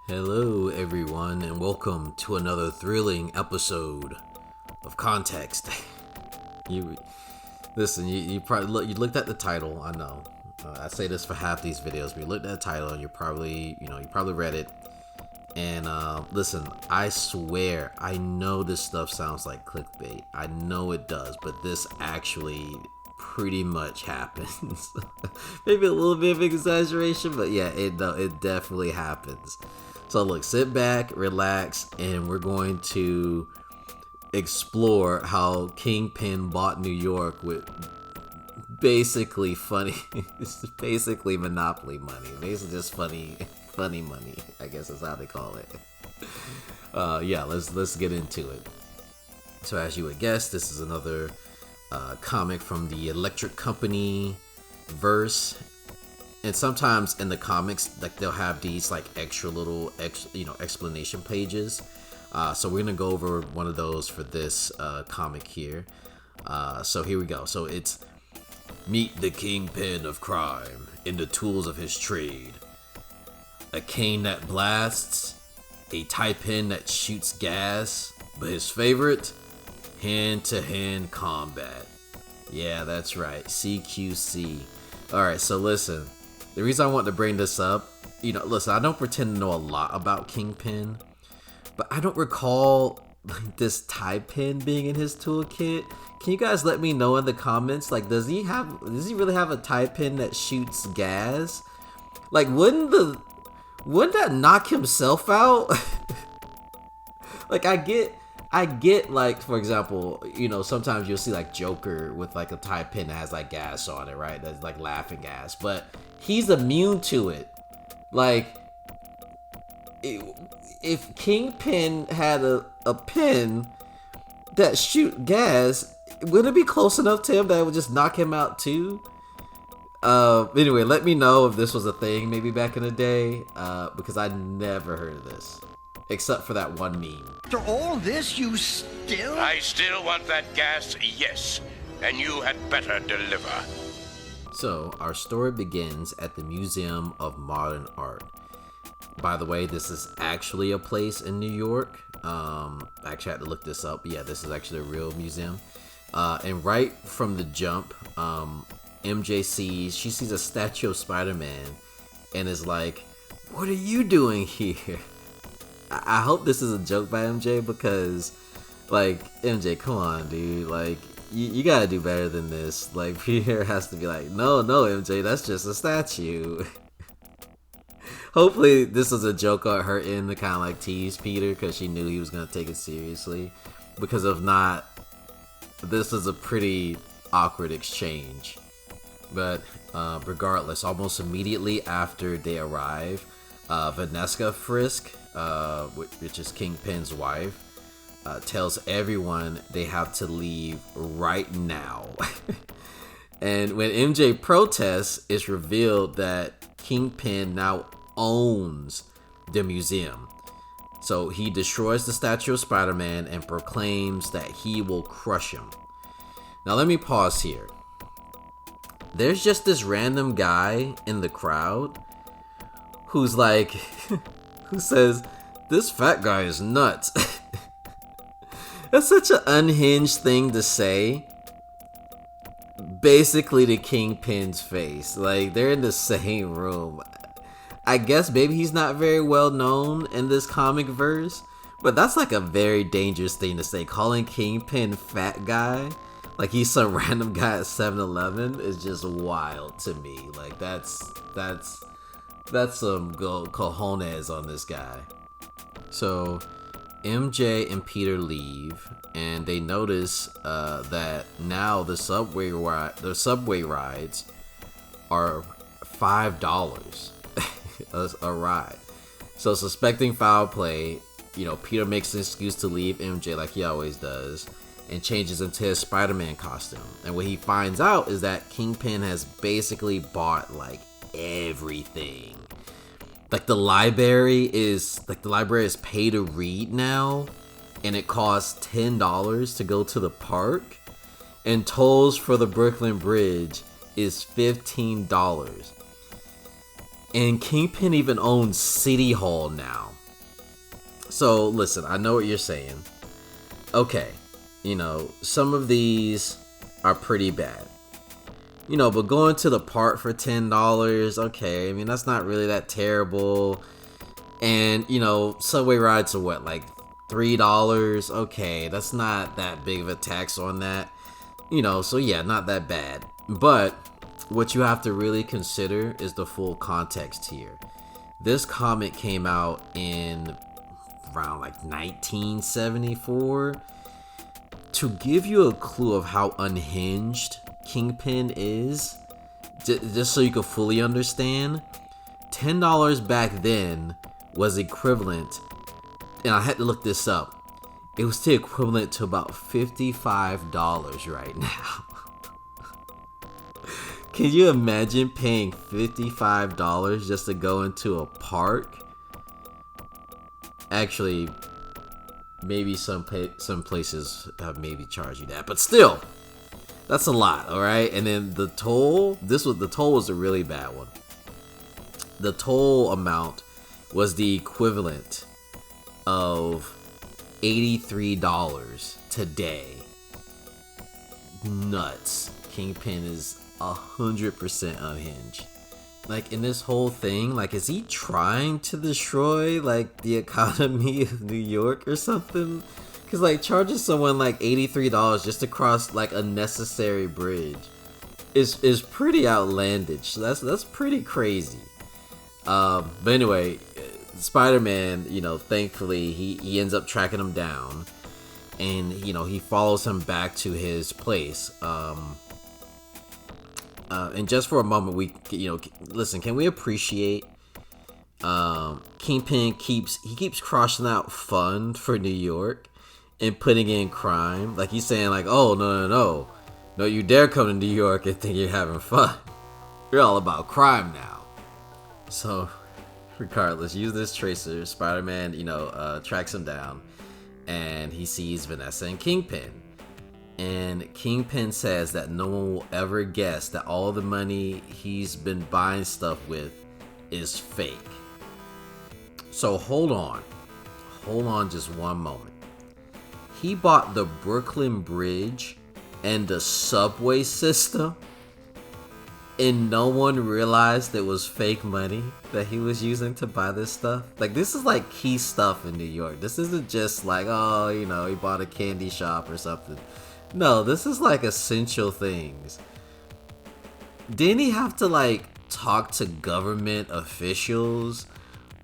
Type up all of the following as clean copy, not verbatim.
Hello, everyone, and welcome to another thrilling episode of Context. you listen. You probably you looked at the title. I know. I say this for half these videos, but you looked at the title and you probably read it. And listen, I swear, I know this stuff sounds like clickbait. I know it does, but this actually pretty much happens. Maybe a little bit of exaggeration, but yeah, it definitely happens. So look, sit back, relax, and we're going to explore how Kingpin bought New York with basically funny, it's basically monopoly money, basically just funny money, I guess is how they call it. Yeah, let's get into it. So as you would guess, this is another comic from the Electric Company verse. And sometimes in the comics, like they'll have these like extra little explanation pages. So we're gonna go over one of those for this comic here. So here we go. So it's meet the kingpin of crime in the tools of his trade. A cane that blasts, a tie pin that shoots gas, but his favorite, hand-to-hand combat. Yeah, that's right, CQC. Alright, so listen, the reason I want to bring this up, listen, I don't pretend to know a lot about Kingpin, but I don't recall like this tie pin being in his toolkit. Can you guys let me know in the comments, like does he really have a tie pin that shoots gas? Like wouldn't that knock himself out? Like I get like, for example, sometimes you'll see like Joker with like a tie pin that has like gas on it, right? That's like laughing gas, but he's immune to it. Like if Kingpin had a pin that shoot gas, would it be close enough to him that it would just knock him out too? Anyway, let me know if this was a thing maybe back in the day, because I never heard of this, except for that one meme. After all this, you still... I still want that gas, yes, and you had better deliver. So, our story begins at the Museum of Modern Art. By the way, this is actually a place in New York. I actually had to look this up. Yeah, this is actually a real museum. And right from the jump, MJ sees a statue of Spider-Man and is like, what are you doing here? I hope this is a joke by MJ, because like, MJ, come on dude, like you gotta do better than this. Like Peter has to be like, no MJ, that's just a statue. Hopefully this was a joke on her end to kind of like tease Peter, because she knew he was gonna take it seriously, because if not, this is a pretty awkward exchange. But regardless, almost immediately after they arrive, Vanessa Frisk, which is Kingpin's wife, tells everyone they have to leave right now. And when MJ protests, it's revealed that Kingpin now owns the museum. So he destroys the statue of Spider-Man and proclaims that he will crush him. Now let me pause here. There's just this random guy in the crowd who's like, who says, this fat guy is nuts. That's such an unhinged thing to say. Basically to Kingpin's face. Like, they're in the same room. I guess maybe he's not very well known in this comic verse, but that's like a very dangerous thing to say. Calling Kingpin fat guy, like he's some random guy at 7-Eleven, is just wild to me. Like that's some cojones on this guy. So MJ and Peter leave, and they notice that now the subway rides are $5 a ride. So suspecting foul play, Peter makes an excuse to leave MJ like he always does, and changes into his Spider-Man costume. And what he finds out is that Kingpin has basically bought like everything. Like the library is pay to read now, and it costs $10 to go to the park, and tolls for the Brooklyn Bridge is $15. And Kingpin even owns City Hall now. So listen, I know what you're saying. Okay, some of these are pretty bad. But going to the park for $10, okay, I mean, that's not really that terrible. And, subway rides are what, like $3? Okay, that's not that big of a tax on that. So yeah, not that bad. But what you have to really consider is the full context here. This comic came out in around like 1974. To give you a clue of how unhinged Kingpin is, just so you can fully understand, $10 back then was equivalent, and I had to look this up, it was still equivalent to about $55 right now. Can you imagine paying $55 just to go into a park? Actually, maybe some places maybe charge you that, but still, that's a lot, all right? And then the toll, the toll was a really bad one. The toll amount was the equivalent of $83 today. Nuts. Kingpin is 100% unhinged. Like, in this whole thing, like, is he trying to destroy, like, the economy of New York or something? Because, like, charging someone, like, $83 just to cross, like, a necessary bridge is pretty outlandish. So that's pretty crazy. But anyway, Spider-Man, thankfully, he ends up tracking him down. And, he follows him back to his place. And just for a moment, listen, can we appreciate Kingpin keeps crossing out fun for New York and putting in crime. Like, he's saying, like, oh, no, you dare come to New York and think you're having fun. You're all about crime now. So, regardless, use this tracer. Spider-Man, tracks him down, and he sees Vanessa and Kingpin. And Kingpin says that no one will ever guess that all the money he's been buying stuff with is fake. So hold on just one moment. He bought the Brooklyn Bridge and the subway system, and no one realized it was fake money that he was using to buy this stuff. Like, this is like key stuff in New York. This isn't just like, oh, he bought a candy shop or something. No, this is like essential things. Didn't he have to, like, talk to government officials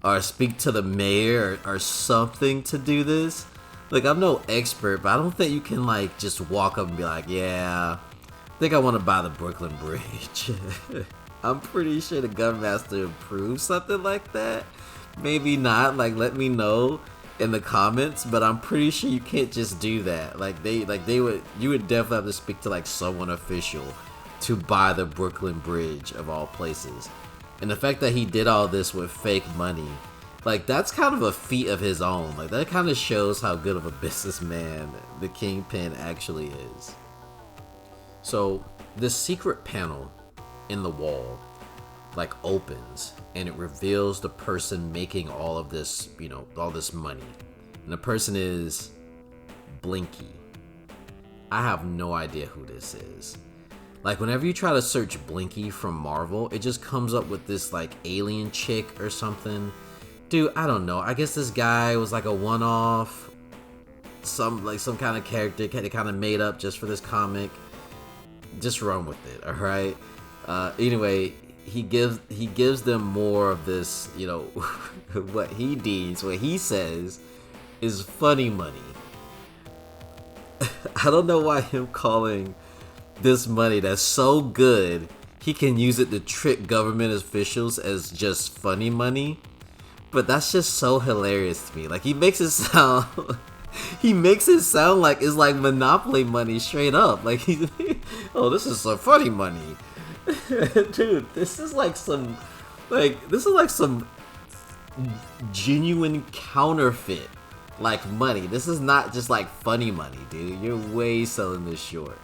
or speak to the mayor or something to do this? Like, I'm no expert, but I don't think you can, like, just walk up and be like, yeah, I think I want to buy the Brooklyn Bridge. I'm pretty sure the government has to approve something like that. Maybe not. Like, let me know in the comments, but I'm pretty sure you can't just do that. You would definitely have to speak to, like, someone official to buy the Brooklyn Bridge of all places. And the fact that he did all this with fake money, like, that's kind of a feat of his own. Like, that kind of shows how good of a businessman the Kingpin actually is. So this secret panel in the wall, like, opens, and it reveals the person making all of this, all this money. And the person is Blinky. I have no idea who this is. Like, whenever you try to search Blinky from Marvel, it just comes up with this, like, alien chick or something. Dude, I don't know. I guess this guy was like a one-off, some kind of character they kind of made up just for this comic. Just run with it, all right? Anyway, he gives them more of this, what he says is funny money. I don't know why him calling this money that's so good he can use it to trick government officials as just funny money, but that's just so hilarious to me. Like, he makes it sound like it's like Monopoly money straight up. Like, oh, this is some funny money. Dude, this is like some genuine counterfeit, like, money. This is not just like funny money, dude. You're way selling this short.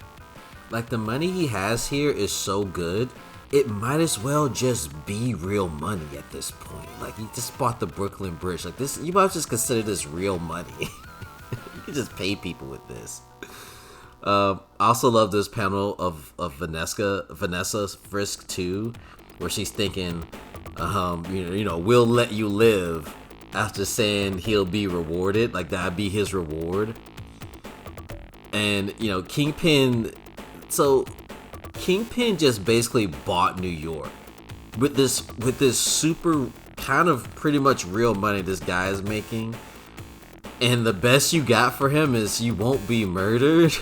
Like, the money he has here is so good, it might as well just be real money at this point. Like, you just bought the Brooklyn Bridge. Like, this, you might just consider this real money. You can just pay people with this. I also love this panel of Vanessa Frisk too, where she's thinking, we'll let you live, after saying he'll be rewarded, like that'd be his reward. And Kingpin just basically bought New York with this super kind of pretty much real money this guy is making. And the best you got for him is you won't be murdered.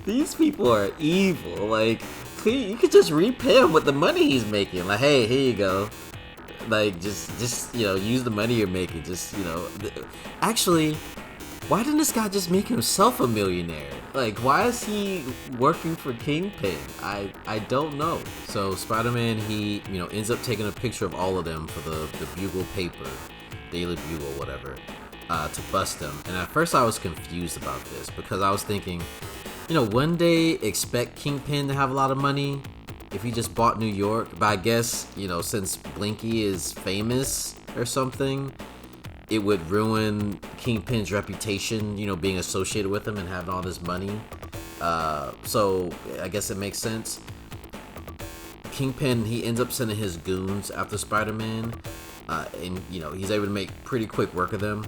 These people are evil. Like, you could just repay him with the money he's making. Like, hey, here you go. Like, just use the money you're making. Actually, why didn't this guy just make himself a millionaire? Like, why is he working for Kingpin? I don't know. So Spider-Man, he ends up taking a picture of all of them for the Bugle paper, Daily Bugle, whatever, to bust them. And at first I was confused about this because I was thinking, one day expect Kingpin to have a lot of money if he just bought New York. But I guess, since Blinky is famous or something, it would ruin Kingpin's reputation, being associated with him and having all this money. So I guess it makes sense. Kingpin, he ends up sending his goons after Spider-Man. And he's able to make pretty quick work of them.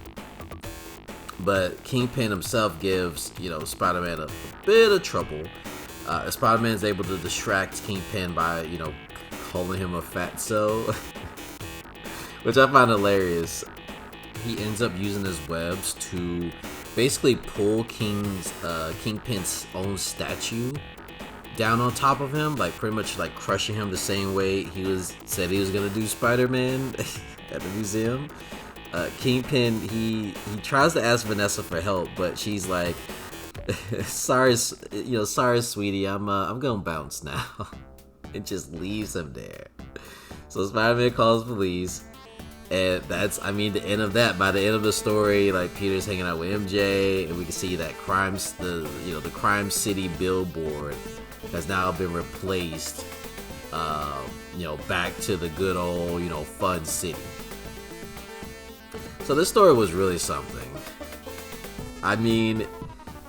But Kingpin himself gives Spider-Man a bit of trouble. Spider-Man's able to distract Kingpin by calling him a fatso, which I find hilarious. He ends up using his webs to basically pull Kingpin's own statue down on top of him, like pretty much like crushing him the same way said he was gonna do Spider-Man at the museum. Kingpin, he tries to ask Vanessa for help, but she's like, sorry, sweetie, I'm gonna bounce now. And just leaves him there. So Spider-Man calls police, and that's the end of that. By the end of the story, like, Peter's hanging out with MJ, and we can see that the Crime City billboard has now been replaced, back to the good old, fun city. So this story was really something.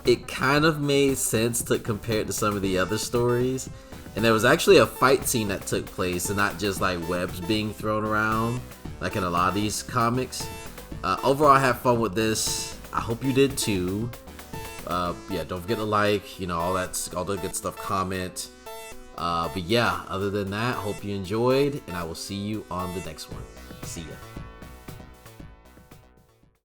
It kind of made sense to compare it to some of the other stories. And there was actually a fight scene that took place and not just like webs being thrown around like in a lot of these comics. Overall, I had fun with this. I hope you did too. Don't forget to like, all the good stuff, comment. But yeah, other than that, hope you enjoyed, and I will see you on the next one. See ya.